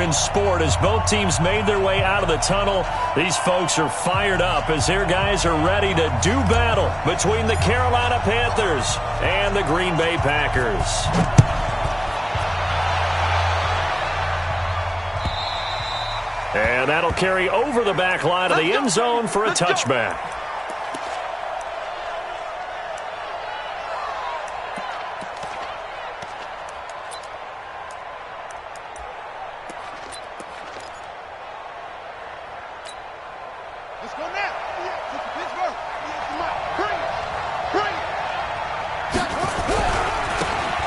in sport as both teams made their way out of the tunnel. These folks are fired up as their guys are ready to do battle between the Carolina Panthers and the Green Bay Packers. And that'll carry over the back line of the end zone for a touchback.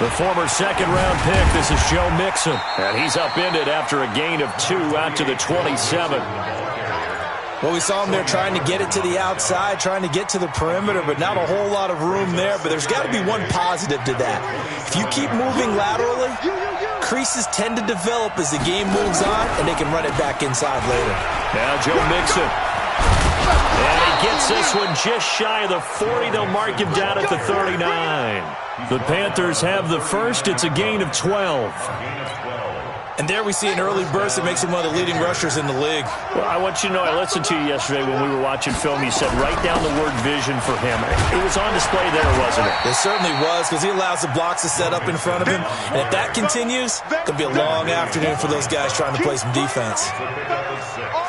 The former second-round pick, this is Joe Mixon. And he's upended after a gain of 2 out to the 27. Well, we saw him there trying to get it to the outside, trying to get to the perimeter, but not a whole lot of room there. But there's got to be one positive to that. If you keep moving laterally, creases tend to develop as the game moves on, and they can run it back inside later. Now Joe Mixon. And he gets this one just shy of the 40. They'll mark him down at the 39. The Panthers have the first. It's a gain of 12. And there we see an early burst that makes him one of the leading rushers in the league. Well, I want you to know, I listened to you yesterday when we were watching film. You said write down the word vision for him. It was on display there, wasn't it? It certainly was, because he allows the blocks to set up in front of him. And if that continues, it could be a long afternoon for those guys trying to play some defense.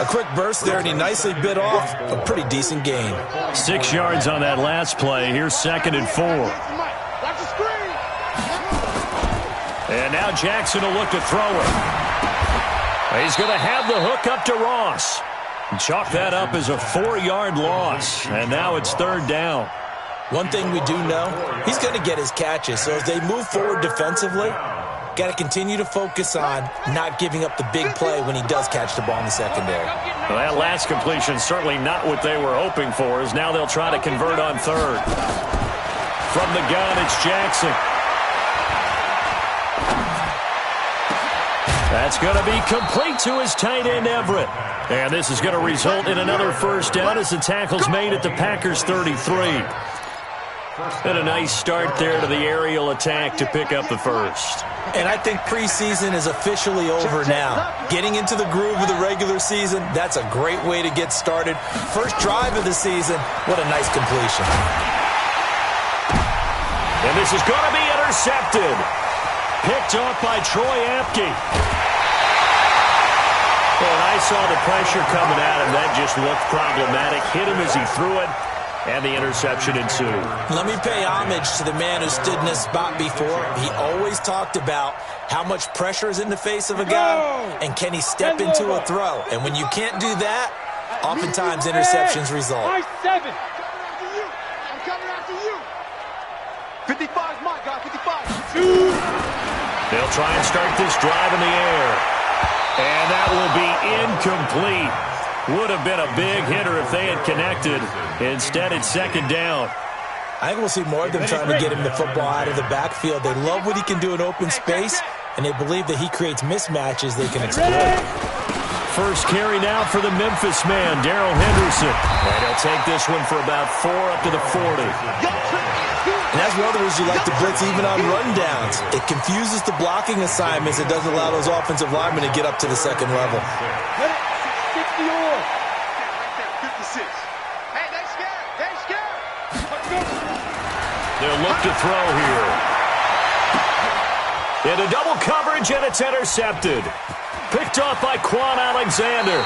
A quick burst there, and he nicely bit off a pretty decent gain. 6 yards on that last play. Here's 2nd and 4. And now Jackson will look to throw it. He's going to have the hook up to Ross. Chalk that up as a 4-yard loss. And now it's 3rd down. One thing we do know, he's going to get his catches. So as they move forward defensively, got to continue to focus on not giving up the big play when he does catch the ball in the secondary. Well, that last completion certainly not what they were hoping for, as now they'll try to convert on 3rd. From the gun, it's Jackson. That's going to be complete to his tight end, Everett. And this is going to result in another first down as the tackle's made at the Packers' 33. And a nice start there to the aerial attack to pick up the first. And I think preseason is officially over now. Getting into the groove of the regular season, that's a great way to get started. First drive of the season, what a nice completion. And this is going to be intercepted. Picked off by Troy Apke. And I saw the pressure coming at him. That just looked problematic. Hit him as he threw it, and the interception ensued. Let me pay homage to the man who stood in this spot before. He always talked about how much pressure is in the face of a guy, and can he step into a throw. And when you can't do that, oftentimes interceptions result. 7. I'm coming after you. 55 is my guy, 55. They'll try and start this drive in the air. And that will be incomplete. Would have been a big hitter if they had connected. Instead, it's 2nd down. I think we'll see more of them trying to get him the football out of the backfield. They love what he can do in open space, and they believe that he creates mismatches they can exploit. First carry now for the Memphis man, Darrell Henderson. And he'll take this one for about 4 up to the 40. And that's one of the reasons you like to blitz even on rundowns. It confuses the blocking assignments. It doesn't allow those offensive linemen to get up to the second level. 60 56. Hey, they scared. They scared. They'll look to throw here. Into double coverage, and it's intercepted. Picked off by Quan Alexander.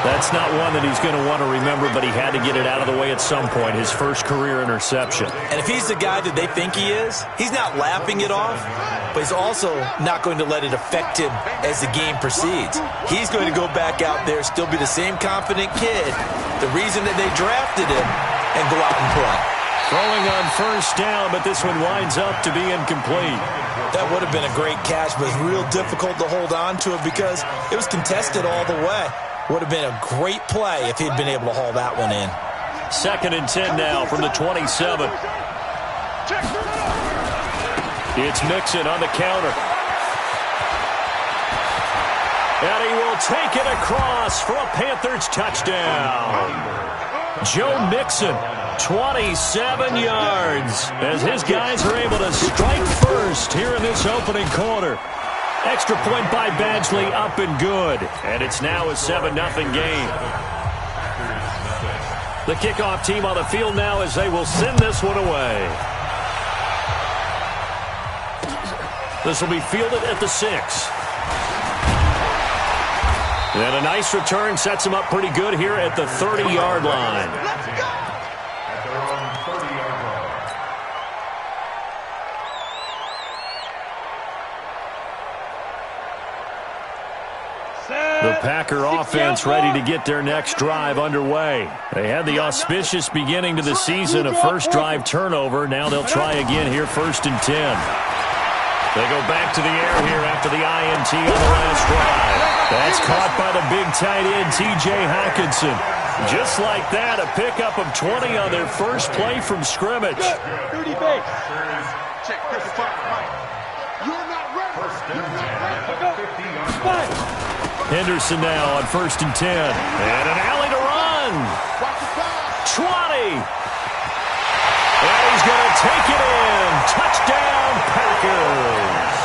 That's not one that he's going to want to remember, but he had to get it out of the way at some point, his first career interception. And if he's the guy that they think he is, he's not laughing it off, but he's also not going to let it affect him as the game proceeds. He's going to go back out there, still be the same confident kid, the reason that they drafted him, and go out and play. Throwing on first down, but this one winds up to be incomplete. That would have been a great catch, but it's real difficult to hold on to it because it was contested all the way. Would have been a great play if he'd been able to haul that one in. 2nd and 10 now from the 27. It's Mixon on the counter. And he will take it across for a Panthers touchdown. Joe Mixon, 27 yards, as his guys are able to strike first here in this opening quarter. Extra point by Badgley, up and good. And it's now a 7-0 game. The kickoff team on the field now as they will send this one away. This will be fielded at the 6. And a nice return sets him up pretty good here at the 30-yard line. Let's go! The Packer offense ready to get their next drive underway. They had the auspicious beginning to the season, a first drive turnover. Now they'll try again here, 1st and 10. They go back to the air here after the INT on the last drive. That's caught by the big tight end, T.J. Hockenson. Just like that, a pickup of 20 on their first play from scrimmage. 30 base. Check 55. You're not ready. Henderson now on 1st and 10. And an alley to run. 20. And he's going to take it in. Touchdown, Packers.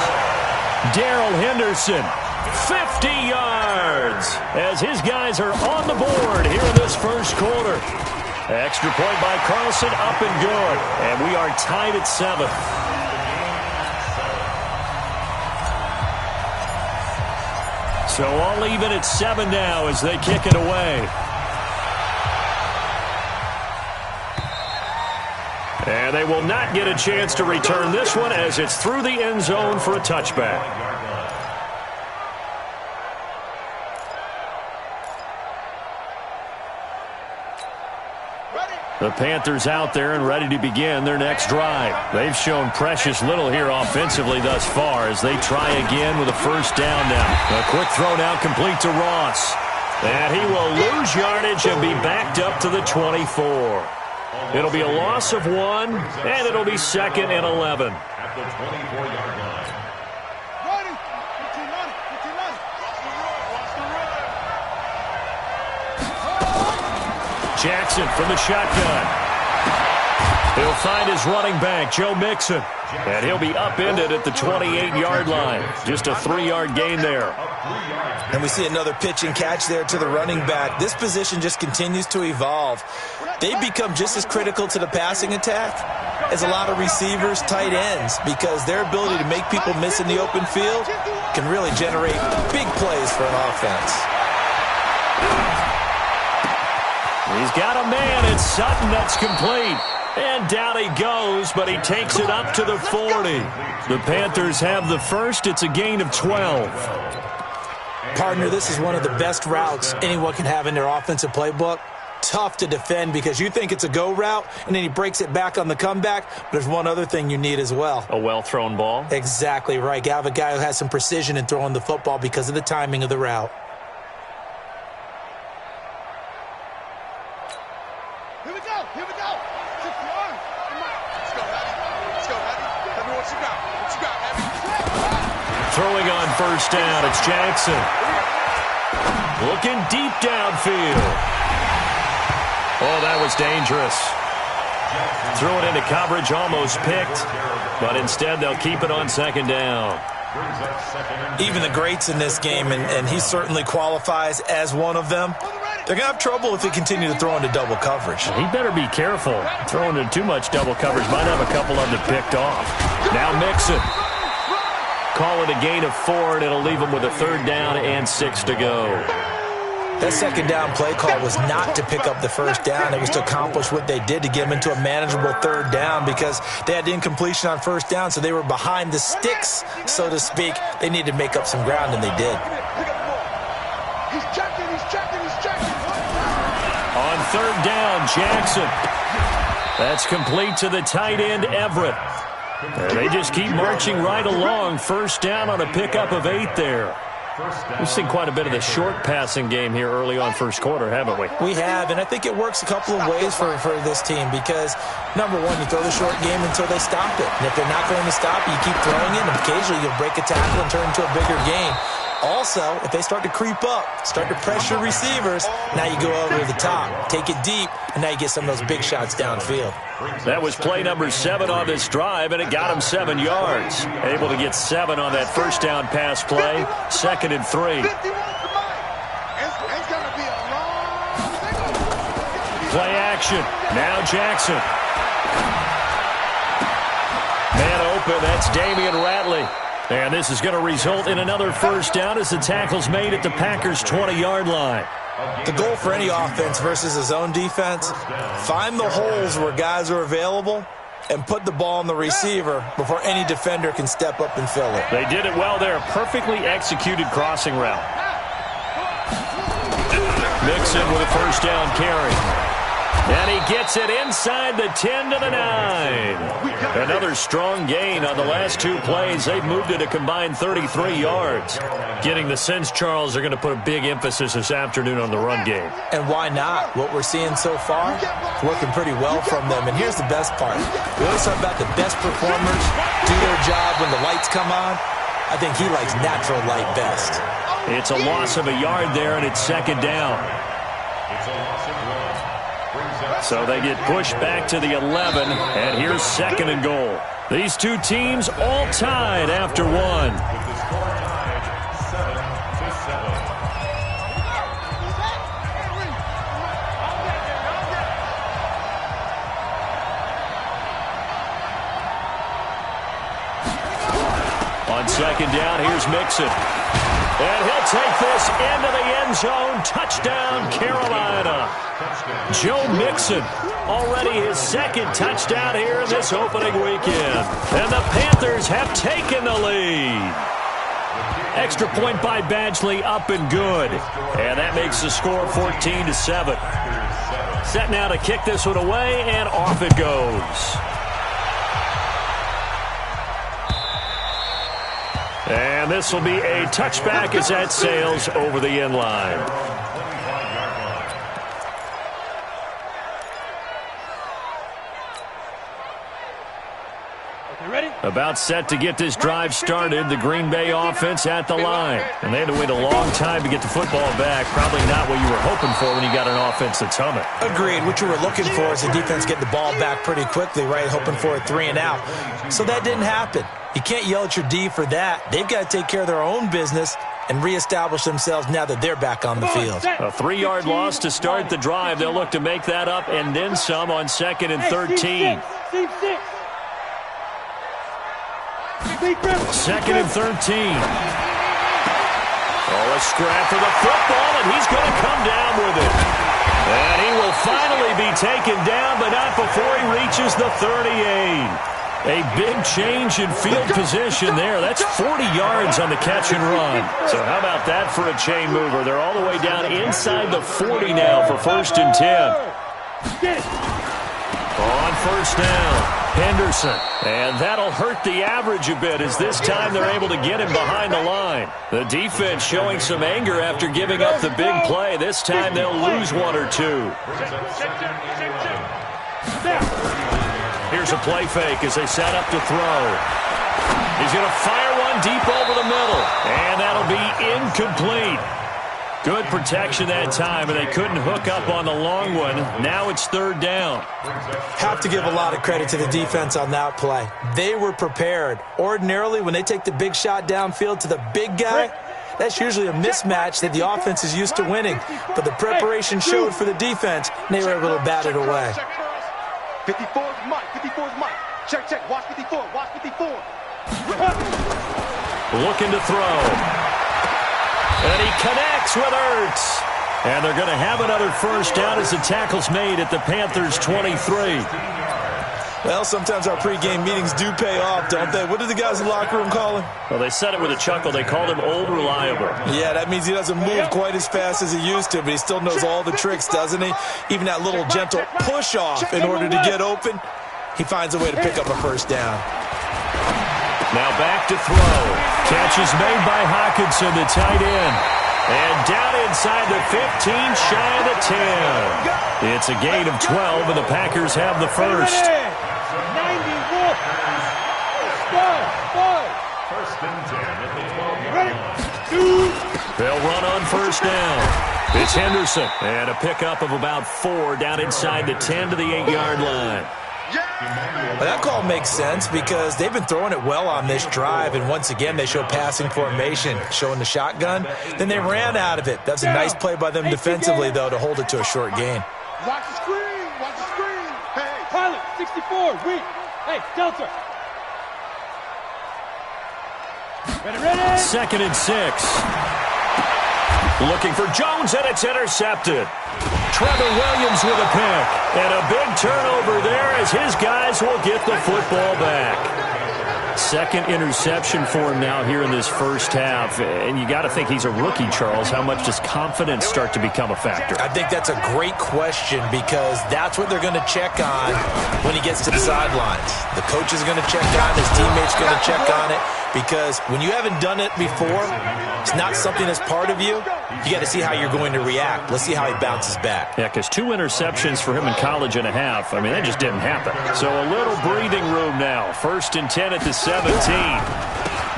Darrell Henderson, 50 yards. As his guys are on the board here in this first quarter. Extra point by Carlson, up and good. And we are tied at 7. So all even at 7 now as they kick it away. And they will not get a chance to return this one as it's through the end zone for a touchback. The Panthers out there and ready to begin their next drive. They've shown precious little here offensively thus far as they try again with a first down now. A quick throw now complete to Ross. And he will lose yardage and be backed up to the 24. It'll be a loss of 1, and it'll be 2nd and 11. At the 24-yard line. Jackson from the shotgun. He'll find his running back, Joe Mixon. And he'll be upended at the 28-yard line. Just a 3-yard gain there. And we see another pitch and catch there to the running back. This position just continues to evolve. They become just as critical to the passing attack as a lot of receivers, tight ends, because their ability to make people miss in the open field can really generate big plays for an offense. He's got a man. It's Sutton that's complete. And down he goes, but he takes it up to the 40. The Panthers have the first. It's a gain of 12. Partner, this is one of the best routes anyone can have in their offensive playbook. Tough to defend because you think it's a go route, and then he breaks it back on the comeback. But there's one other thing you need as well. A well-thrown ball? Exactly right. You have a guy who has some precision in throwing the football because of the timing of the route. Here we go. Let's go, Heavy. Let's go, Heavy. Tell me what you got. What you got, Heavy? Throwing on first down, it's Jackson. Looking deep downfield. Oh, that was dangerous. Threw it into coverage, almost picked. But instead, they'll keep it on 2nd down. Even the greats in this game, and he certainly qualifies as one of them, they're going to have trouble if they continue to throw into double coverage. He better be careful. Throwing into too much double coverage might have a couple of them picked off. Now Mixon. Call it a gain of 4, and it'll leave them with a 3rd down and 6 to go. That 2nd down play call was not to pick up the 1st down. It was to accomplish what they did to get them into a manageable 3rd down because they had the incompletion on 1st down, so they were behind the sticks, so to speak. They needed to make up some ground, and they did. He's checking. On 3rd down, Jackson. That's complete to the tight end, Everett. They just keep marching right along. 1st down on a pickup of 8 there. We've seen quite a bit of the short passing game here early on first quarter, haven't we? We have, and I think it works a couple of ways for this team because, number one, you throw the short game until they stop it. And if they're not going to stop it, you keep throwing it, and occasionally you'll break a tackle and turn into a bigger gain. Also, if they start to creep up, start to pressure receivers, now you go over the top, take it deep, and now you get some of those big shots downfield. That was play number 7 on this drive, and it got him 7 yards. Able to get 7 on that first down pass play, 2nd and 3. Play action. Now Jackson. Man open, that's Damian Ratley. And this is going to result in another first down as the tackle's made at the Packers' 20-yard line. The goal for any offense versus a zone defense, find the holes where guys are available and put the ball on the receiver before any defender can step up and fill it. They did it well there. Perfectly executed crossing route. Mixon with a first down carry. And he gets it inside the 10 to the 9. Another strong gain on the last 2 plays. They've moved it a combined 33 yards. Getting the sense, Charles, they're going to put a big emphasis this afternoon on the run game. And why not? What we're seeing so far, working pretty well from them. And here's the best part. We always talk about the best performers do their job when the lights come on. I think he likes natural light best. It's a loss of a yard there, and it's 2nd down. So they get pushed back to the 11, and here's 2nd and goal. These two teams all tied after 1. On 2nd down, here's Mixon. And he'll take this into the end zone. Touchdown, Carolina. Joe Mixon, already his 2nd touchdown here in this opening weekend. And the Panthers have taken the lead. Extra point by Badgley, up and good. And that makes the score 14-7. Set now to kick this one away, and off it goes. And this will be a touchback as that sails over the end line. About set to get this drive started. The Green Bay offense at the line. And they had to wait a long time to get the football back. Probably not what you were hoping for when you got an offense that's humming. Agreed. What you were looking for is the defense getting the ball back pretty quickly, right? Hoping for a 3 and out. So that didn't happen. You can't yell at your D for that. They've got to take care of their own business and reestablish themselves now that they're back on the field. A 3-yard loss to start the drive. They'll look to make that up and then some on 2nd and 13. 2nd and 13. Oh, a scrap for the football, and he's going to come down with it. And he will finally be taken down, but not before he reaches the 38. A big change in field position there. That's 40 yards on the catch and run. So how about that for a chain mover? They're all the way down inside the 40 now for 1st and 10. On 1st down. Henderson, and that'll hurt the average a bit as this time they're able to get him behind the line. The defense showing some anger after giving up the big play. This time they'll lose 1 or 2. Here's a play fake as they set up to throw. He's going to fire one deep over the middle, and that'll be incomplete. Good protection that time, and they couldn't hook up on the long one. Now it's 3rd down. Have to give a lot of credit to the defense on that play. They were prepared. Ordinarily, when they take the big shot downfield to the big guy, that's usually a mismatch that the offense is used to winning. But the preparation showed for the defense, and they were able to bat it away. 54 is Mike. 54 is Mike. Check, check. Watch 54. Watch 54. Looking to throw. And he connects with Ertz. And they're going to have another first down as the tackle's made at the Panthers' 23. Well, sometimes our pregame meetings do pay off, don't they? What did the guys in the locker room call him? Well, they said it with a chuckle. They called him Old Reliable. Yeah, that means he doesn't move quite as fast as he used to, but he still knows all the tricks, doesn't he? Even that little gentle push-off in order to get open, he finds a way to pick up a first down. Now back to throw. Catch is made by Hawkinson, the tight end. And down inside the 15, shy of the 10. It's a gain of 12, and the Packers have the first. 91. Start. 1st and 10 at the 12-yard line. They'll run on first down. It's Henderson. And a pickup of about 4 down inside the 10 to the 8-yard line. Well, that call makes sense because they've been throwing it well on this drive, and once again they show passing formation, showing the shotgun. Then they ran out of it. That's a nice play by them defensively, though, to hold it to a short gain. Watch the screen. Watch the screen. Hey, Pilot, 64, weak. Hey, Delta. Ready. 2nd and 6. Looking for Jones, and it's intercepted. Trevor Williams with a pick. And a big turnover there as his guys will get the football back. 2nd interception for him now here in this first half. And you got to think he's a rookie, Charles. How much does confidence start to become a factor? I think that's a great question because that's what they're going to check on when he gets to the sidelines. The coach is going to check on it. His teammates are going to check on it because when you haven't done it before, it's not something that's part of you. You got to see how you're going to react. Let's see how he bounces back. Yeah, because 2 interceptions for him in college and a half. I mean, that just didn't happen. So a little breathing room now. 1st and 10 at the 17.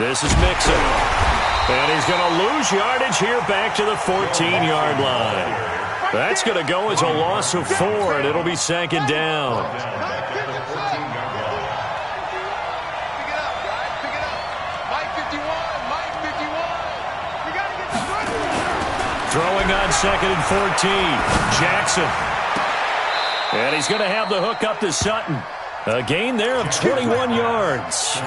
This is Mixon. And he's going to lose yardage here back to the 14-yard line. That's going to go as a loss of 4, and it'll be 2nd down. Throwing on 2nd and 14. Jackson. And he's going to have the hook up to Sutton. A gain there of 21 yards.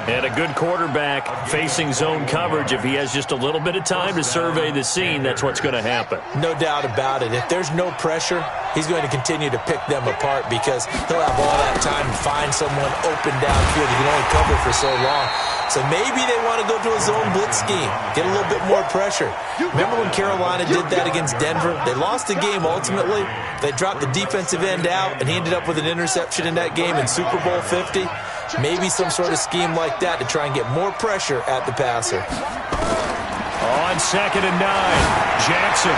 And a good quarterback facing zone coverage. If he has just a little bit of time to survey the scene, that's what's going to happen. No doubt about it. If there's no pressure, he's going to continue to pick them apart because he'll have all that time to find someone open downfield. He can only cover for so long. So maybe they want to go to a zone blitz scheme, get a little bit more pressure. Remember when Carolina did that against Denver? They lost the game ultimately. They dropped the defensive end out, and he ended up with an interception in that game in Super Bowl 50. Maybe some sort of scheme like that to try and get more pressure at the passer. On 2nd and 9, Jackson.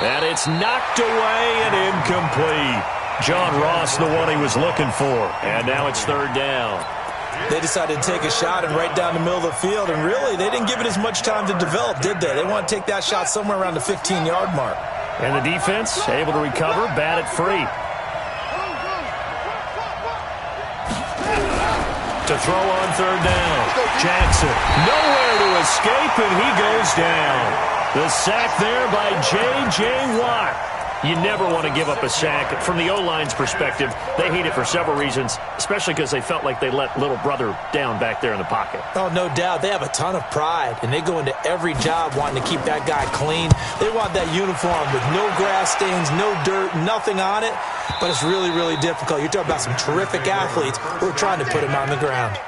And it's knocked away and incomplete. John Ross, the one he was looking for. And now it's 3rd down. They decided to take a shot and right down the middle of the field, and really, they didn't give it as much time to develop, did they? They want to take that shot somewhere around the 15-yard mark. And the defense able to recover, bat it free. To throw on 3rd down. Jackson, nowhere to escape, and he goes down. The sack there by J.J. Watt. You never want to give up a sack. From the O-line's perspective, they hate it for several reasons, especially because they felt like they let little brother down back there in the pocket. Oh, no doubt. They have a ton of pride, and they go into every job wanting to keep that guy clean. They want that uniform with no grass stains, no dirt, nothing on it, but it's really, really difficult. You're talking about some terrific athletes who are trying to put him on the ground.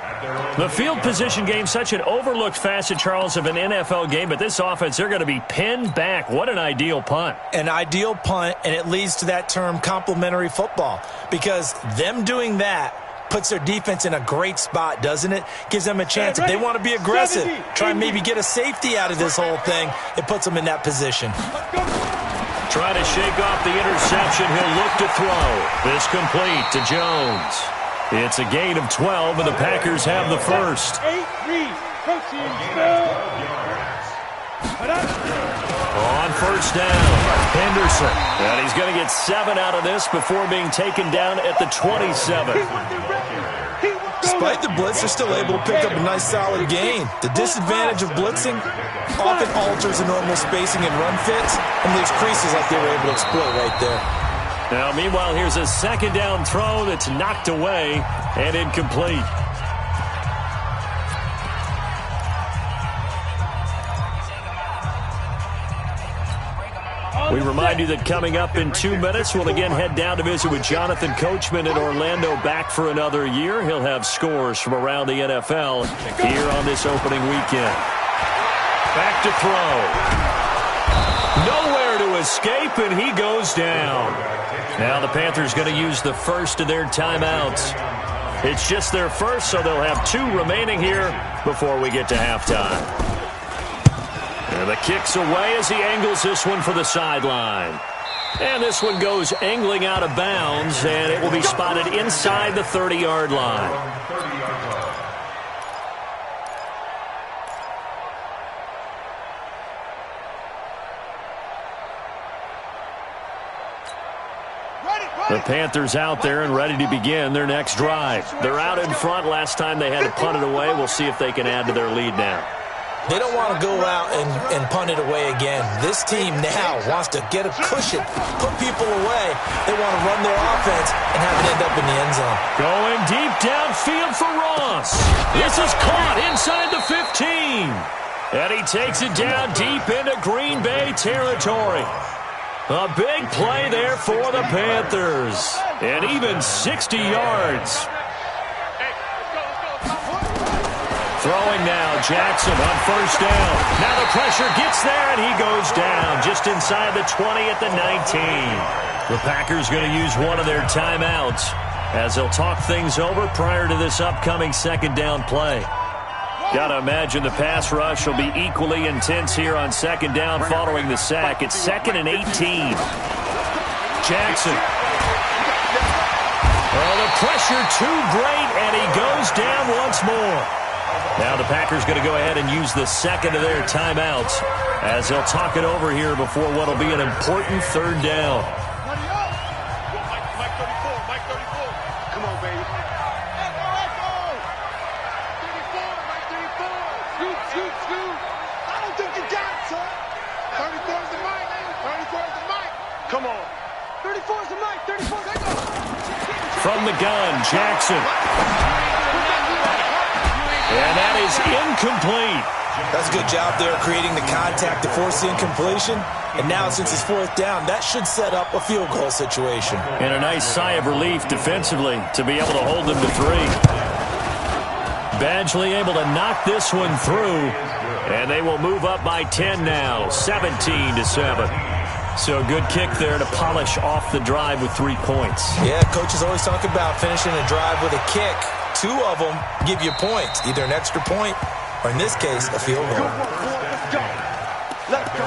The field position game, such an overlooked facet, Charles, of an NFL game, but this offense, they're going to be pinned back. What an ideal punt. An ideal punt, and it leads to that term complementary football, because them doing that puts their defense in a great spot, doesn't it? Gives them a chance. If they want to be aggressive, try and maybe get a safety out of this whole thing, it puts them in that position. Try to shake off the interception. He'll look to throw. This complete to Jones. It's a gain of 12, and the Packers have the first. On first down, Henderson. And he's going to get 7 out of this before being taken down at the 27. Despite the blitz, they're still able to pick up a nice solid gain. The disadvantage of blitzing often alters the normal spacing and run fits and leaves creases like they were able to exploit right there. Now, meanwhile, here's a 2nd down throw that's knocked away and incomplete. We remind you that coming up in 2 minutes, we'll again head down to visit with Jonathan Coachman in Orlando, back for another year. He'll have scores from around the NFL here on this opening weekend. Back to throw. Nowhere to escape, and he goes down. Now the Panthers going to use the first of their timeouts. It's just their first, so they'll have 2 remaining here before we get to halftime. And the kick's away as he angles this one for the sideline. And this one goes angling out of bounds, and it will be spotted inside the 30-yard line. The Panthers out there and ready to begin their next drive. They're out in front. Last time they had to punt it away. We'll see if they can add to their lead now. They don't want to go out and punt it away again. This team now wants to get a cushion, put people away. They want to run their offense and have it end up in the end zone. Going deep downfield for Ross. This is caught inside the 15. And he takes it down deep into Green Bay territory. A big play there for the Panthers. And even 60 yards. Throwing now, Jackson on first down. Now the pressure gets there, and he goes down just inside the 20 at the 19. The Packers going to use one of their timeouts as they'll talk things over prior to this upcoming second down play. Got to imagine the pass rush will be equally intense here on second down following the sack. It's 2nd and 18. Jackson. Oh, the pressure too great, and he goes down once more. Now the Packers going to go ahead and use the second of their timeouts as they'll talk it over here before what will be an important third down. Mike 34, Mike 34. Come on, baby. 34, Mike 34. Scoot. I don't think you got it, son. 34 is the mic. 34 is the mic. Come on. 34 is the mic. 34, there goes. From the gun, Jackson. And that is incomplete. That's a good job there creating the contact to force the incompletion. And now since it's fourth down, that should set up a field goal situation. And a nice sigh of relief defensively to be able to hold them to 3. Badgley able to knock this one through. And they will move up by 10 now, 17-7. So a good kick there to polish off the drive with 3 points. Yeah, coaches always talk about finishing a drive with a kick. 2 of them give you points, either an extra point or, in this case, a field goal. Let's go. Let's go.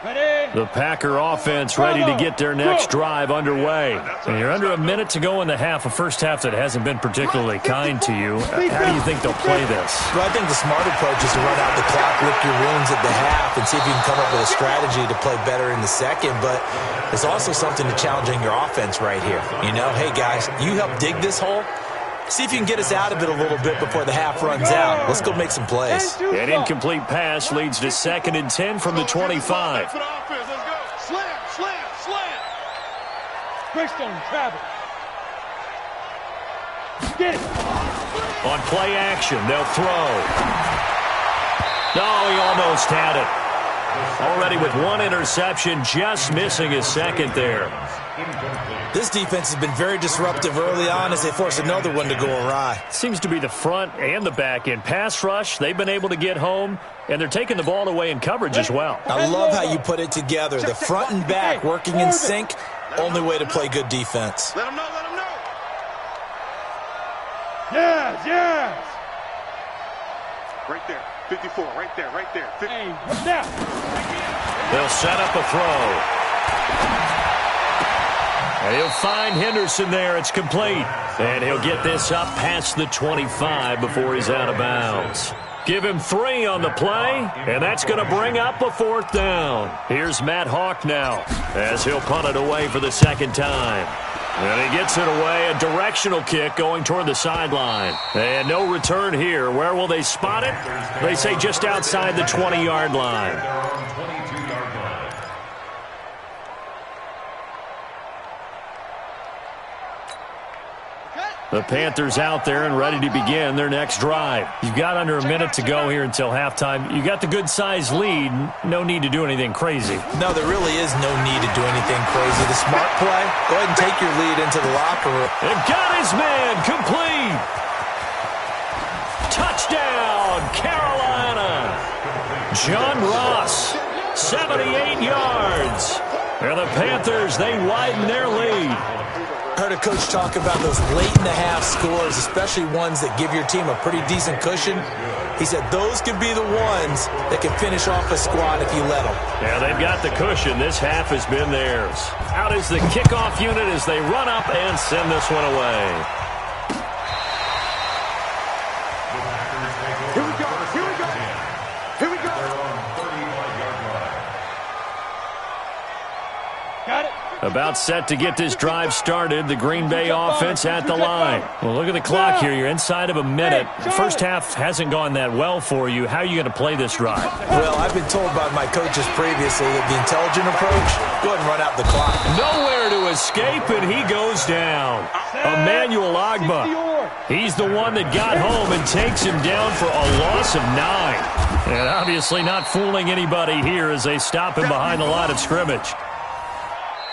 Ready? The Packer offense ready to get their next drive underway. And you're under a minute to go in the half, a first half that hasn't been particularly kind to you. How do you think they'll play this? Well, I think the smart approach is to run out the clock, lick your wounds at the half, and see if you can come up with a strategy to play better in the second. But there's also something to challenging your offense right here. You know, hey, guys, you help dig this hole. See if you can get us out of it a little bit before the half runs out. Let's go make some plays. An incomplete pass leads to 2nd and 10 from the 25. Slam. Greystone, travel. Get it. On play action, they'll throw. No, he almost had it. Already with 1 interception, just missing his second there. This defense has been very disruptive early on as they force another one to go awry. Seems to be the front and the back end. Pass rush, they've been able to get home, and they're taking the ball away in coverage as well. I love how you put it together. The front and back working in sync, only way to play good defense. Let him know. Yes. Right there. 54, right there. 50. Hey, now. They'll set up a throw. And he'll find Henderson there. It's complete. And he'll get this up past the 25 before he's out of bounds. Give him 3 on the play, and that's going to bring up a 4th down. Here's Matt Hawk now as he'll punt it away for the second time. And he gets it away, a directional kick going toward the sideline. And no return here. Where will they spot it? They say just outside the 20-yard line. The Panthers out there and ready to begin their next drive. You've got under a minute to go here until halftime. You got the good-sized lead. No need to do anything crazy. No, there really is no need to do anything crazy. The smart play, go ahead and take your lead into the locker room. And got his man complete. Touchdown, Carolina. John Ross, 78 yards. And the Panthers, they widen their lead. Heard a coach talk about those late-in-the-half scores, especially ones that give your team a pretty decent cushion. He said those could be the ones that can finish off a squad if you let them. Yeah, they've got the cushion. This half has been theirs. Out is the kickoff unit as they run up and send this one away. Here we go. About set to get this drive started. The Green Bay offense at the line. Well, look at the clock here. You're inside of a minute. The first half hasn't gone that well for you. How are you going to play this drive? Well, I've been told by my coaches previously that the intelligent approach, go ahead and run out the clock. Nowhere to escape, and he goes down. Emmanuel Ogbah. He's the one that got home and takes him down for a loss of 9. And obviously not fooling anybody here as they stop him behind the line of scrimmage.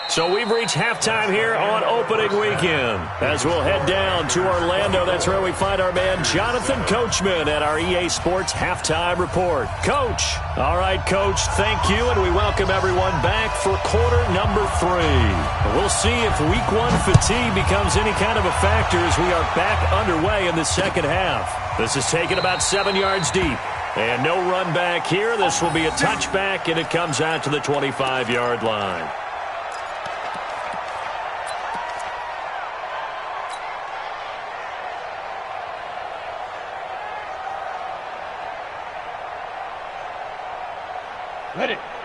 So we've reached halftime here on opening weekend. As we'll head down to Orlando, that's where we find our man Jonathan Coachman at our EA Sports Halftime Report. Coach. All right, Coach, thank you, and we welcome everyone back for quarter number 3. We'll see if week 1 fatigue becomes any kind of a factor as we are back underway in the second half. This is taken about 7 yards deep. And no run back here. This will be a touchback, and it comes out to the 25-yard line.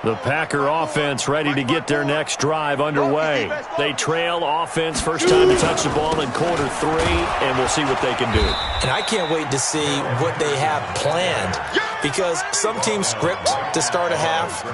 The Packer offense ready to get their next drive underway. They trail offense first time to touch the ball in quarter 3, and we'll see what they can do. And I can't wait to see what they have planned, because some teams script to start a half.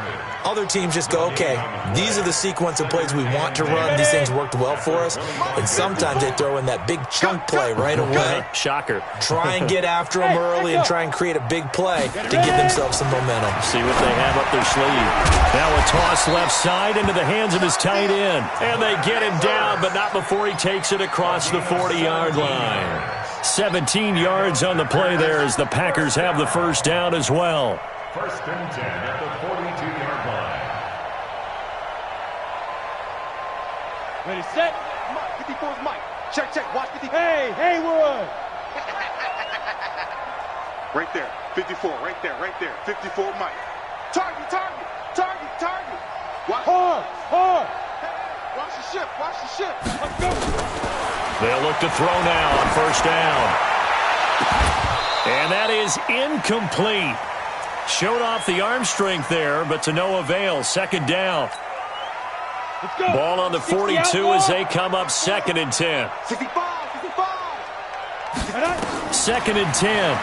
Other teams just go, okay, these are the sequence of plays we want to run. These things worked well for us. And sometimes they throw in that big chunk play right away. Shocker. Try and get after them early and try and create a big play to give themselves some momentum. See what they have up their sleeve. Now a toss left side into the hands of his tight end. And they get him down, but not before he takes it across the 40-yard line. 17 yards on the play there as the Packers have the first down as well. First and 10 at the 42-yard line. Ready, set. Mike, 54's Mike. Check, check. Watch 54. Hey, Haywood. Right there. 54. Right there. Right there. 54 Mike. Target, target, target, target. Watch. Hard, hard. Watch the ship. Watch the ship. Let's go. They'll look to throw now on first down. And that is incomplete. Showed off the arm strength there, but to no avail. Second down. Let's go. Ball on the 42 as they come up second and 10. 55, 55. Second and 10.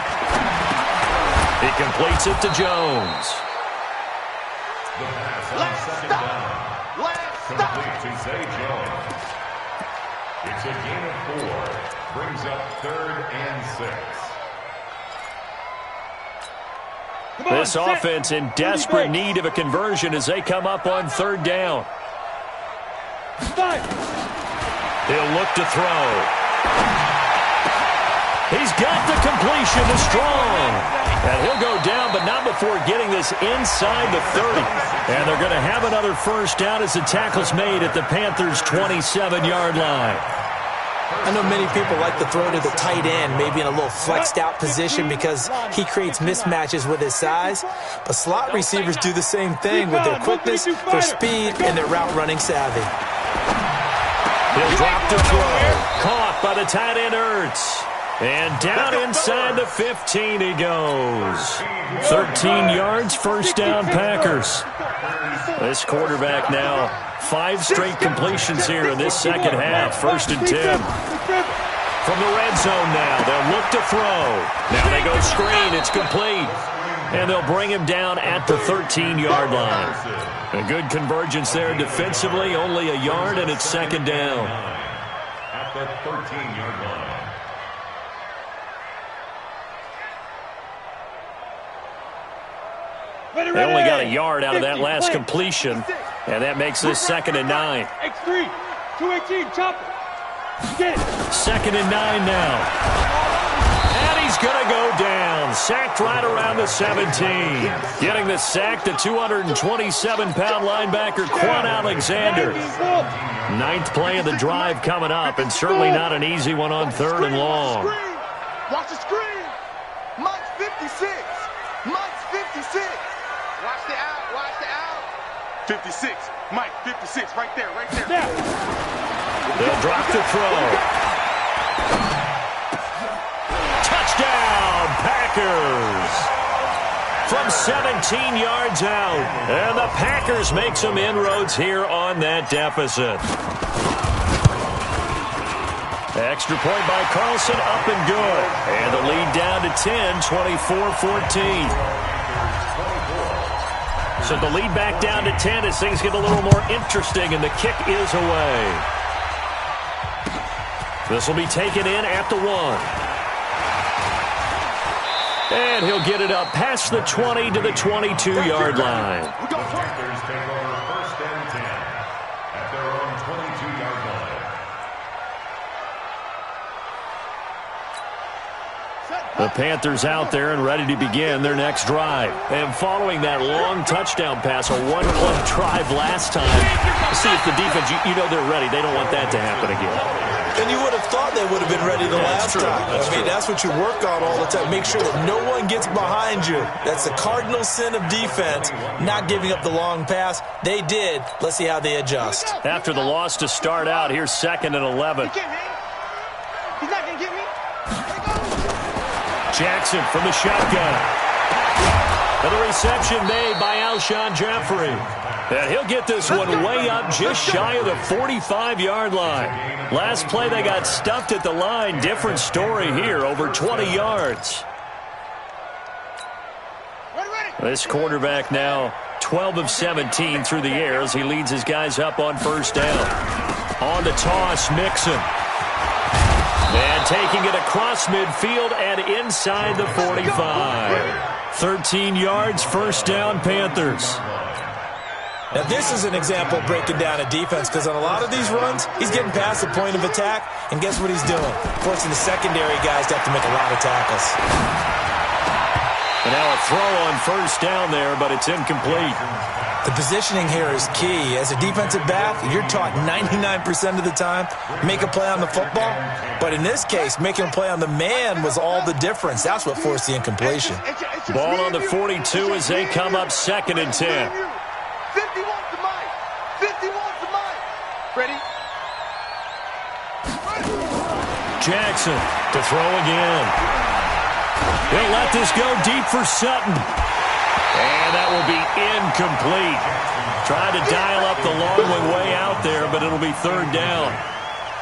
He completes it to Jones. Last stop. Last stop. Complete to Zay Jones. It's a gain of 4. Brings up 3rd and 6. This offense in desperate need of a conversion as they come up on third down. He'll look to throw. He's got the completion to Strong. And he'll go down, but not before getting this inside the 30. And they're going to have another first down as the tackle's made at the Panthers' 27-yard line. I know many people like to throw to the tight end, maybe in a little flexed out position because he creates mismatches with his size. But slot receivers do the same thing with their quickness, their speed, and their route running savvy. He'll drop to throw. Caught by the tight end Ertz. And down inside the 15 he goes. 13 yards, first down Packers. This quarterback now, 5 straight completions here in this second half. First and 10. From the red zone now, they'll look to throw. Now they go screen, it's complete. And they'll bring him down at the 13-yard line. A good convergence there defensively, only a yard, and it's second down. At the 13-yard line. They only got a yard out of that last completion, and that makes this second and 9. X3, 218, chopper. Get it. Second and 9 now. And he's going to go down. Sacked right around the 17. Getting the sack, the 227-pound linebacker, Quan Alexander. 9th play of the drive coming up, and certainly not an easy one on third and long. Watch the screen. Mike's 56. Mike's 56. Watch the out. Watch the out. 56. Mike, 56. Right there. Right there. Now. They'll drop to throw. Touchdown, Packers. from 17 yards out. And the Packers make some inroads here on that deficit. Extra point by Carlson, up and good. And the lead down to 10, 24-14. So the lead back down to 10 as things get a little more interesting, and the kick is away. This will be taken in at the 1. And he'll get it up past the 20 to the 22-yard line. Packers take over first and 10 at their own 22-yard line. The Panthers out there and ready to begin their next drive. And following that long touchdown pass, a one-play drive last time, see if the defense, you know they're ready. They don't want that to happen again. And you would have thought they would have been ready the last time. That's what you work on all the time. Make sure that no one gets behind you. That's the cardinal sin of defense, not giving up the long pass. They did. Let's see how they adjust. After the loss to start out, here's 2nd and 11. He's not going to get me. Jackson from the shotgun. And the reception made by Alshon Jeffrey. And he'll get this one way up just shy of the 45-yard line. Last play, they got stuffed at the line. Different story here, over 20 yards. This quarterback now 12 of 17 through the air as he leads his guys up on first down. On the toss, Mixon. And taking it across midfield and inside the 45. 13 yards, first down, Panthers. Now, this is an example of breaking down a defense, because on a lot of these runs, he's getting past the point of attack, and guess what he's doing? Forcing the secondary guys to have to make a lot of tackles. And now a throw on first down there, but it's incomplete. The positioning here is key. As a defensive back, you're taught 99% of the time, make a play on the football. But in this case, making a play on the man was all the difference. That's what forced the incompletion. Ball on the 42 as they come up 2nd and 10. 50 wants the mic. 50 wants the mic. Ready? Jackson to throw again. He'll let this go deep for Sutton. And that will be incomplete. Trying to dial up the long one way out there, but it'll be 3rd down.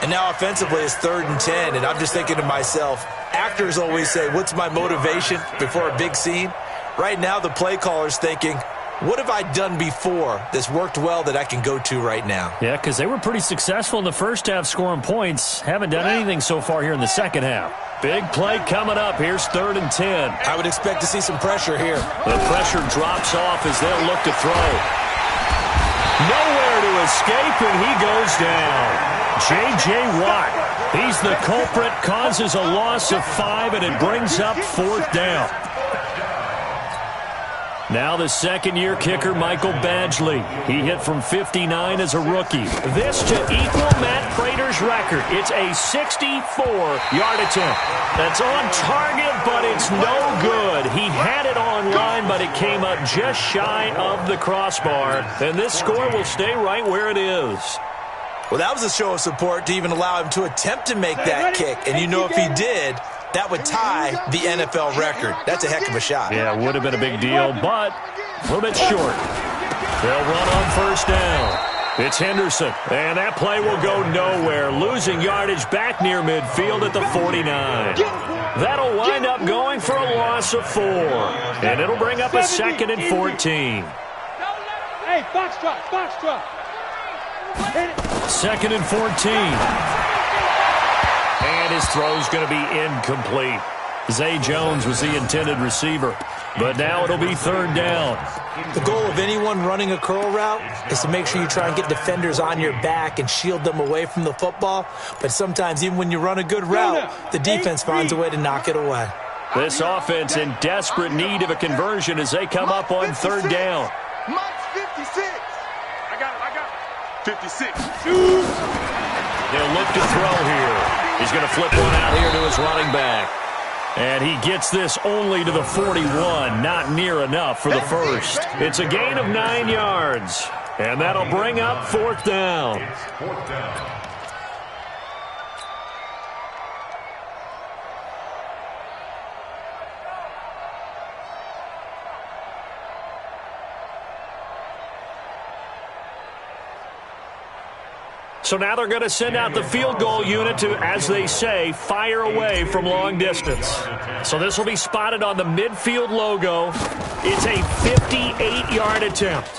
And now offensively it's 3rd and 10, and I'm just thinking to myself, actors always say, what's my motivation before a big scene? Right now the play caller's thinking, what have I done before that's worked well that I can go to right now? Yeah, because they were pretty successful in the first half scoring points. Haven't done anything so far here in the second half. Big play coming up. Here's 3rd and 10. I would expect to see some pressure here. The pressure drops off as they'll look to throw. Nowhere to escape, and he goes down. J.J. Watt, he's the culprit, causes a loss of 5, and it brings up 4th down. Now the second-year kicker, Michael Badgley. He hit from 59 as a rookie. This to equal Matt Prater's record. It's a 64-yard attempt. That's on target, but it's no good. He had it online, but it came up just shy of the crossbar. And this score will stay right where it is. Well, that was a show of support to even allow him to attempt to make that kick. And you know if he did, that would tie the NFL record. That's a heck of a shot. Yeah, it would have been a big deal, but a little bit short. They'll run on first down. It's Henderson, and that play will go nowhere, losing yardage back near midfield at the 49. That'll wind up going for a loss of 4, and it'll bring up a 2nd and 14. Hey, box truck. 2nd and 14. And his throw's going to be incomplete. Zay Jones was the intended receiver. But now it'll be 3rd down. The goal of anyone running a curl route is to make sure you try and get defenders on your back and shield them away from the football. But sometimes even when you run a good route, the defense finds a way to knock it away. This offense in desperate need of a conversion as they come up on 3rd down. Mike's 56. I got it. 56. They'll look to throw here. He's going to flip one out here to his running back. And he gets this only to the 41. Not near enough for the first. It's a gain of 9 yards. And that'll bring up 4th down. It's 4th down. So now they're going to send out the field goal unit to, as they say, fire away from long distance. So this will be spotted on the midfield logo. It's a 58-yard attempt.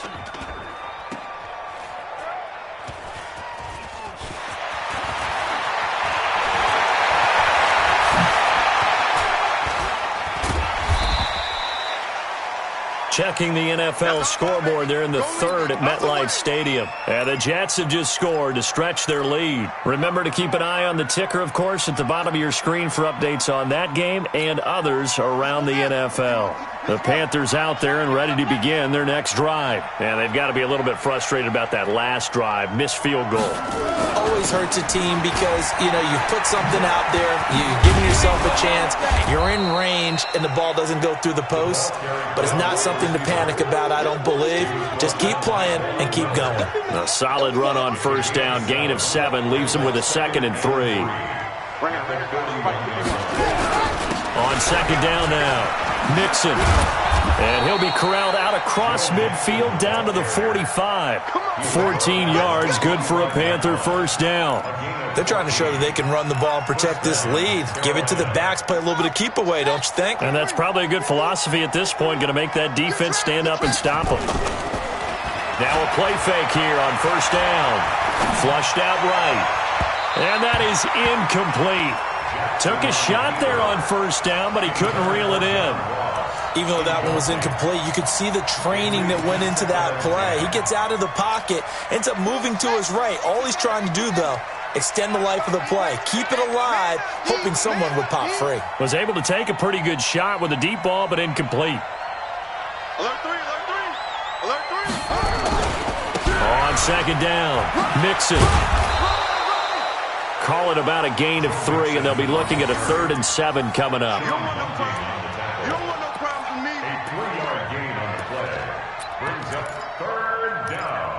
Checking the NFL scoreboard, they're in the third at MetLife Stadium. And the Jets have just scored to stretch their lead. Remember to keep an eye on the ticker, of course, at the bottom of your screen for updates on that game and others around the NFL. The Panthers out there and ready to begin their next drive. And they've got to be a little bit frustrated about that last drive, missed field goal. Always hurts a team because, you put something out there, you're giving yourself a chance, you're in range, and the ball doesn't go through the post. But it's not something to panic about, I don't believe. Just keep playing and keep going. A solid run on first down, gain of 7, leaves them with a 2nd and 3. On second down now, Nixon. And he'll be corralled out across midfield down to the 45. 14 yards, good for a Panther first down. They're trying to show that they can run the ball and protect this lead. Give it to the backs, play a little bit of keep away, don't you think? And that's probably a good philosophy at this point, going to make that defense stand up and stop them. Now a play fake here on first down. Flushed out right. And that is incomplete. Took a shot there on first down, but he couldn't reel it in. Even though that one was incomplete, you could see the training that went into that play. He gets out of the pocket, ends up moving to his right. All he's trying to do, though, extend the life of the play. Keep it alive, hoping someone would pop free. Was able to take a pretty good shot with a deep ball, but incomplete. Alert 3, alert 3, alert 3. On second down, Nixon. Call it about a gain of 3, and they'll be looking at a 3rd and 7 coming up. You don't want no problems with me. A 3-yard gain on the play brings up 3rd down.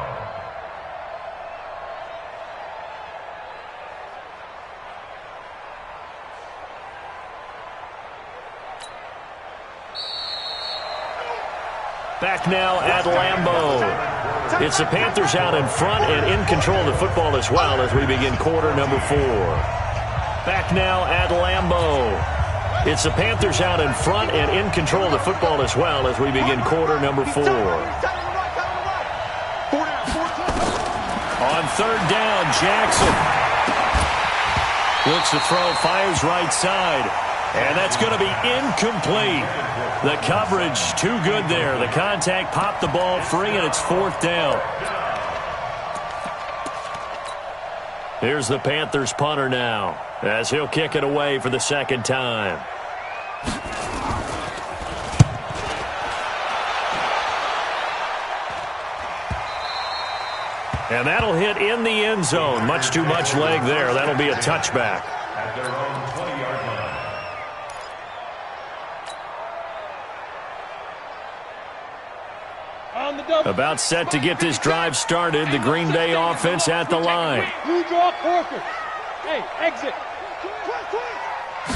Back now at Lambeau. It's the Panthers out in front and in control of the football as well as we begin quarter number 4. Back now at Lambeau. It's the Panthers out in front and in control of the football as well as we begin quarter number 4. On third down, Jackson. Looks to throw, fires right side. And that's going to be incomplete. The coverage too good there. The contact popped the ball free, and it's 4th down. Here's the Panthers punter now, as he'll kick it away for the 2nd time. And that'll hit in the end zone. Much too much leg there. That'll be a touchback. At their own 20-yard line. About set to get this drive started. The Green Bay offense at the line. You draw quarter. Hey, exit.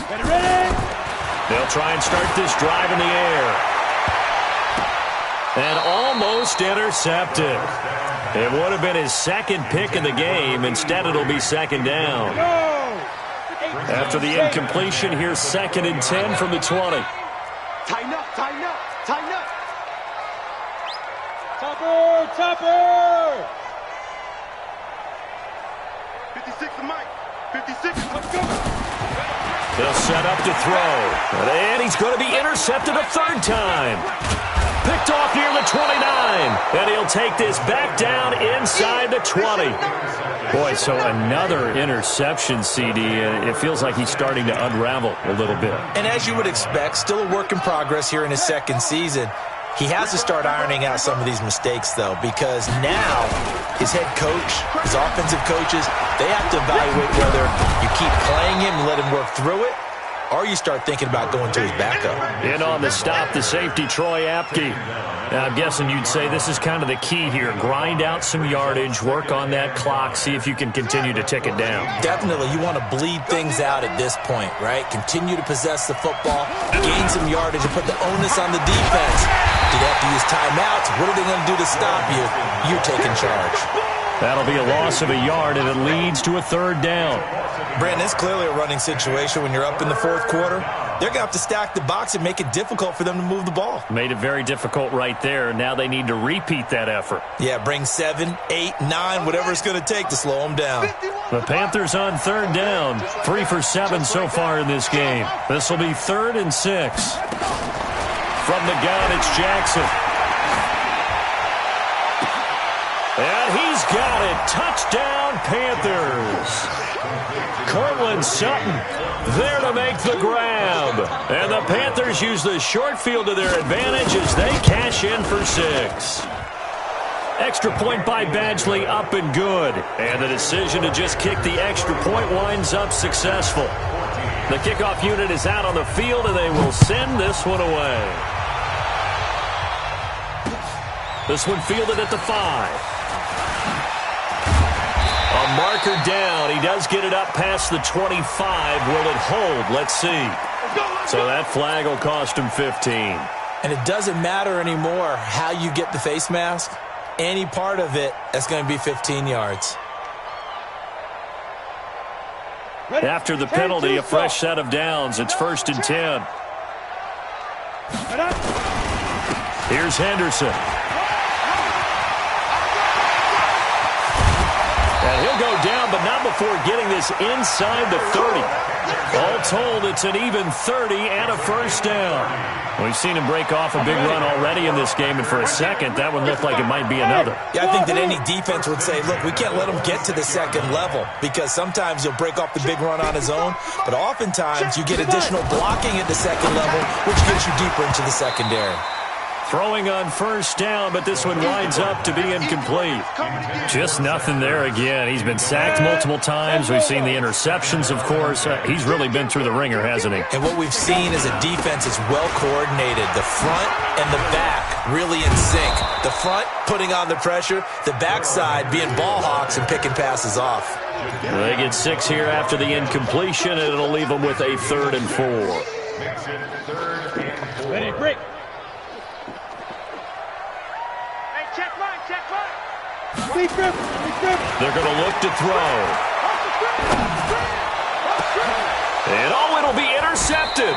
Get ready. They'll try and start this drive in the air. And almost intercepted. It would have been his 2nd pick of the game. Instead, it'll be 2nd down. After the incompletion, here's 2nd and 10 from the 20. Tighten up, tighten up, tighten up. Topper, topper. 56 to Mike. 56, let's go. They'll set up to throw. And he's going to be intercepted a 3rd time. Picked off near the 29. And he'll take this back down inside the 20. Boy, so another interception, CD. It feels like he's starting to unravel a little bit. And as you would expect, still a work in progress here in his 2nd season. He has to start ironing out some of these mistakes, though, because now his head coach, his offensive coaches, they have to evaluate whether you keep playing him and let him work through it, or you start thinking about going to his backup. In on the stop, the safety, Troy Apke. Now, I'm guessing you'd say this is kind of the key here. Grind out some yardage, work on that clock, see if you can continue to tick it down. Definitely, you want to bleed things out at this point, right? Continue to possess the football, gain some yardage, and put the onus on the defense. Do they have to use timeouts? What are they going to do to stop you? You're taking charge. That'll be a loss of a yard, and it leads to a third down. Brandon, it's clearly a running situation when you're up in the fourth quarter. They're going to have to stack the box and make it difficult for them to move the ball. Made it very difficult right there. Now they need to repeat that effort. Yeah, bring 7, 8, 9, whatever it's going to take to slow them down. The Panthers on third down. 3 for 7 so far in this game. This will be 3rd and 6. From the gun, it's Jackson. And he's got it. Touchdown, Panthers. Cortland Sutton there to make the grab. And the Panthers use the short field to their advantage as they cash in for 6. Extra point by Badgley, up and good. And the decision to just kick the extra point winds up successful. The kickoff unit is out on the field, and they will send this one away. This one fielded at the 5. A marker down. He does get it up past the 25. Will it hold? Let's see. So that flag will cost him 15. And it doesn't matter anymore how you get the face mask. Any part of it, that's going to be 15 yards. After the penalty, a fresh set of downs. It's 1st and 10. Here's Henderson. And he'll go down, but not before getting this inside the 30. All told, it's an even 30 and a first down. We've seen him break off a big run already in this game, and for a second, that one looked like it might be another. Yeah, I think that any defense would say, look, we can't let him get to the second level, because sometimes he'll break off the big run on his own, but oftentimes you get additional blocking at the second level, which gets you deeper into the secondary. Throwing on first down, but this one winds up to be incomplete. Just nothing there again. He's been sacked multiple times. We've seen the interceptions, of course. He's really been through the ringer, hasn't he? And what we've seen is a defense that's well coordinated. The front and the back really in sync. The front putting on the pressure, the backside being ball hawks and picking passes off. They get 6 here after the incompletion, and it'll leave them with a 3rd and 4. Ready, break. They're going to look to throw. And it'll be intercepted.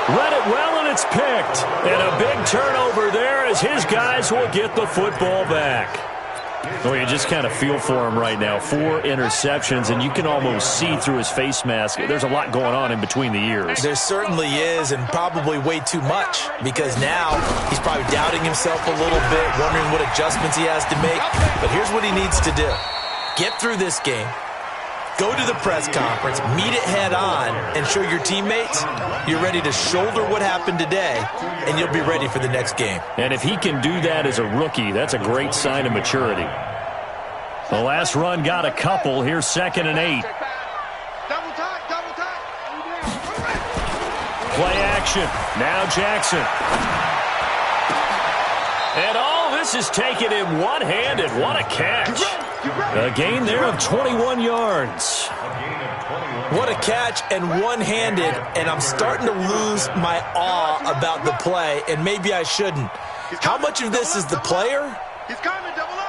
Read it well, and it's picked. And a big turnover there as his guys will get the football back. Well, you just kind of feel for him right now. 4 interceptions, and you can almost see through his face mask. There's a lot going on in between the ears. There certainly is, and probably way too much, because now he's probably doubting himself a little bit, wondering what adjustments he has to make. But here's what he needs to do. Get through this game. Go to the press conference, meet it head on, and show your teammates you're ready to shoulder what happened today, and you'll be ready for the next game. And if he can do that as a rookie, that's a great sign of maturity. The last run got a couple. Here's 2nd and 8. Play action. Now Jackson. And all this is taken in one-handed. What a catch. A gain there of 21 yards. What a catch and one-handed, and I'm starting to lose my awe about the play, and maybe I shouldn't. How much of this is the player?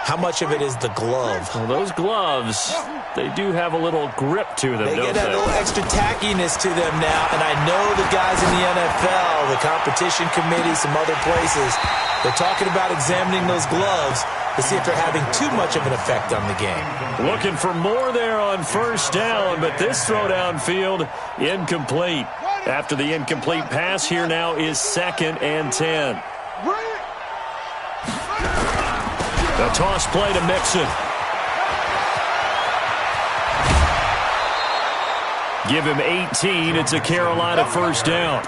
How much of it is the glove? Well, those gloves, they do have a little grip to them, They don't get a little extra tackiness to them now, and I know the guys in the NFL, the competition committee, some other places, they're talking about examining those gloves to see if they're having too much of an effect on the game. Looking for more there on first down, but this throw downfield, incomplete. After the incomplete pass, here now is 2nd and 10. A toss play to Mixon. Give him 18. It's a Carolina first down.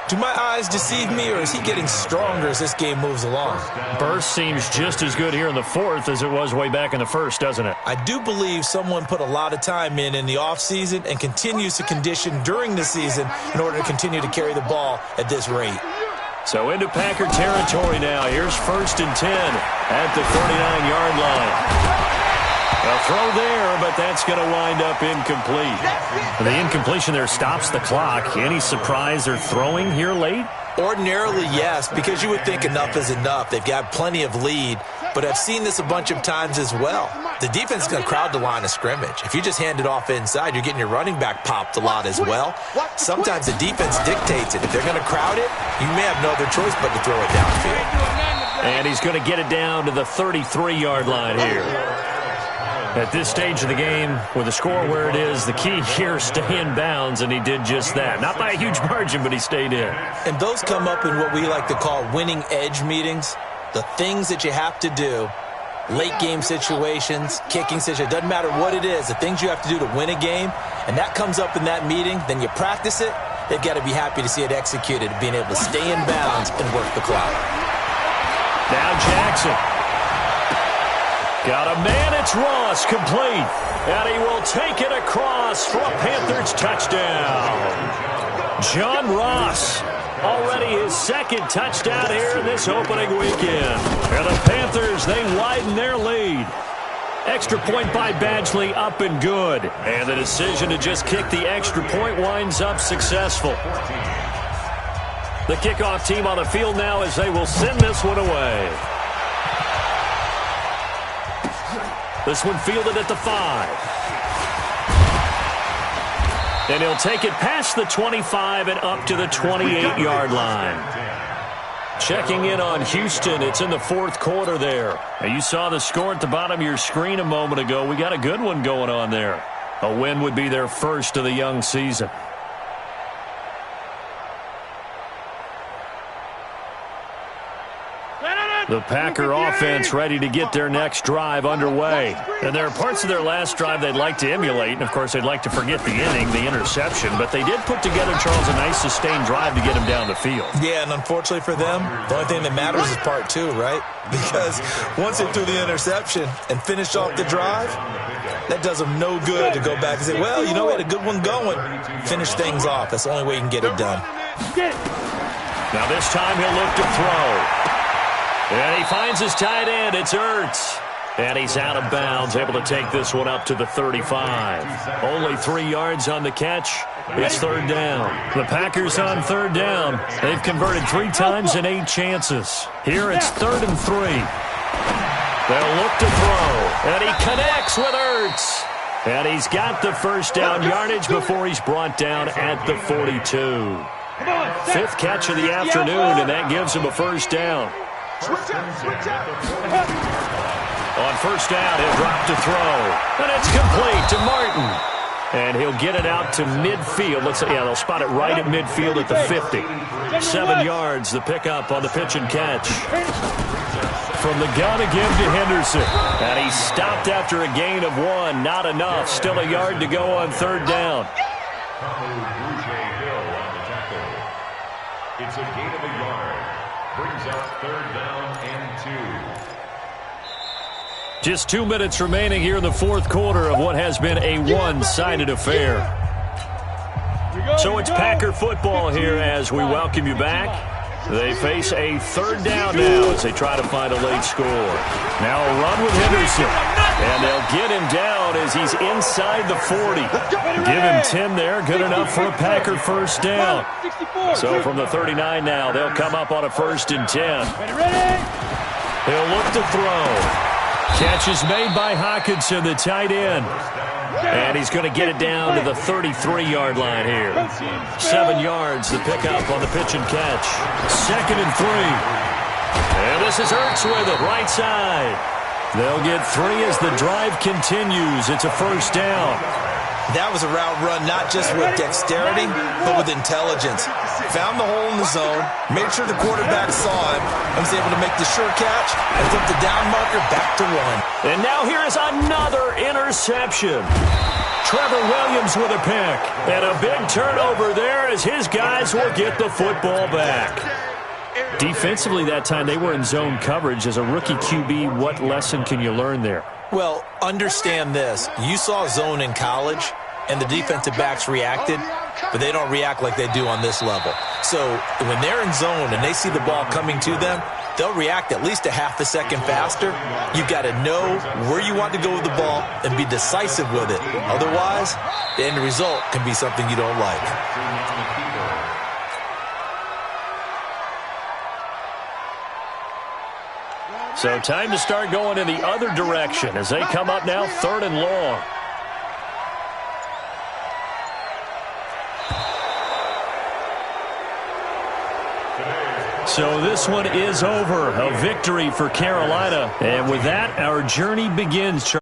Do my eyes deceive me, or is he getting stronger as this game moves along? Burst seems just as good here in the 4th as it was way back in the 1st, doesn't it? I do believe someone put a lot of time in the offseason and continues to condition during the season in order to continue to carry the ball at this rate. So into Packer territory now. Here's 1st and 10 at the 39-yard line. A throw there, but that's going to wind up incomplete. The incompletion there stops the clock. Any surprise they're throwing here late? Ordinarily, yes, because you would think enough is enough. They've got plenty of lead, but I've seen this a bunch of times as well. the defense is going to crowd the line of scrimmage. If you just hand it off inside, you're getting your running back popped a lot as well. Sometimes the defense dictates it. If they're going to crowd it, you may have no other choice but to throw it downfield. And he's going to get it down to the 33-yard line here. At this stage of the game, with the score where it is, the key here is stay in bounds, and he did just that. Not by a huge margin, but he stayed in. And those come up in what we like to call winning edge meetings. The things that you have to do, late game situations, kicking situations, doesn't matter what it is, the things you have to do to win a game, and that comes up in that meeting, then you practice it, they've got to be happy to see it executed, being able to stay in bounds and work the clock. Now Jackson. Got a man, it's Ross, complete. And he will take it across for a Panthers touchdown. John Ross, already his second touchdown here in this opening weekend. And the Panthers, they widen their lead. Extra point by Badgley, up and good. And the decision to just kick the extra point winds up successful. The kickoff team on the field now as they will send this one away. This one fielded at the 5. And he'll take it past the 25 and up to the 28-yard line. Checking in on Houston. It's in the fourth quarter there. Now you saw the score at the bottom of your screen a moment ago. We got a good one going on there. A win would be their first of the young season. The Packer offense ready to get their next drive underway. And there are parts of their last drive they'd like to emulate. And, of course, they'd like to forget the inning, the interception. But they did put together, Charles, a nice sustained drive to get him down the field. Yeah, and unfortunately for them, the only thing that matters is part 2, right? Because once they threw the interception and finished off the drive, that does them no good to go back and say, well, you know, we had a good one going. Finish things off. That's the only way you can get it done. Now this time he'll look to throw. And he finds his tight end. It's Ertz. And he's out of bounds, able to take this one up to the 35. Only 3 yards on the catch. It's third down. The Packers on third down. They've converted 3 times in 8 chances. Here it's 3rd and 3. They'll look to throw. And he connects with Ertz. And he's got the first down yardage before he's brought down at the 42. 5th catch of the afternoon, and that gives him a first down. Switch out. On first down, he'll drop to throw. And it's complete to Martin. And he'll get it out to midfield. Looks like, yeah, they'll spot it right at midfield at the 50. 7 yards, the pickup on the pitch and catch. From the gun again to Henderson. And he stopped after a gain of 1. Not enough. Still a yard to go on third down. It's a gain of a yard. Brings up third down and 2. Just 2 minutes remaining here in the fourth quarter of what has been a one-sided affair. So it's Packer football here as we welcome you back. They face a third down now as they try to find a late score. Now a run with Henderson. And they'll get him down as he's inside the 40. Give him 10 there. Good enough for a Packer first down. So from the 39 now, they'll come up on a 1st and 10. He'll look to throw. Catch is made by Hockenson, the tight end. And he's going to get it down to the 33-yard line here. 7 yards, the pickup on the pitch and catch. 2nd and 3. And this is Ertz with it, right side. They'll get 3 as the drive continues. It's a first down. That was a route run not just with dexterity, but with intelligence. Found the hole in the zone, made sure the quarterback saw him, and was able to make the sure catch and flip the down marker back to 1. And now here is another interception. Trevor Williams with a pick. And a big turnover there as his guys will get the football back. Defensively that time, they were in zone coverage. As a rookie QB, what lesson can you learn there? Well, understand this. You saw zone in college, and the defensive backs reacted, but they don't react like they do on this level. So when they're in zone and they see the ball coming to them, they'll react at least a half a second faster. You've got to know where you want to go with the ball and be decisive with it. Otherwise, the end result can be something you don't like. So time to start going in the other direction as they come up now 3rd and long. So this one is over. A victory for Carolina. And with that, our journey begins.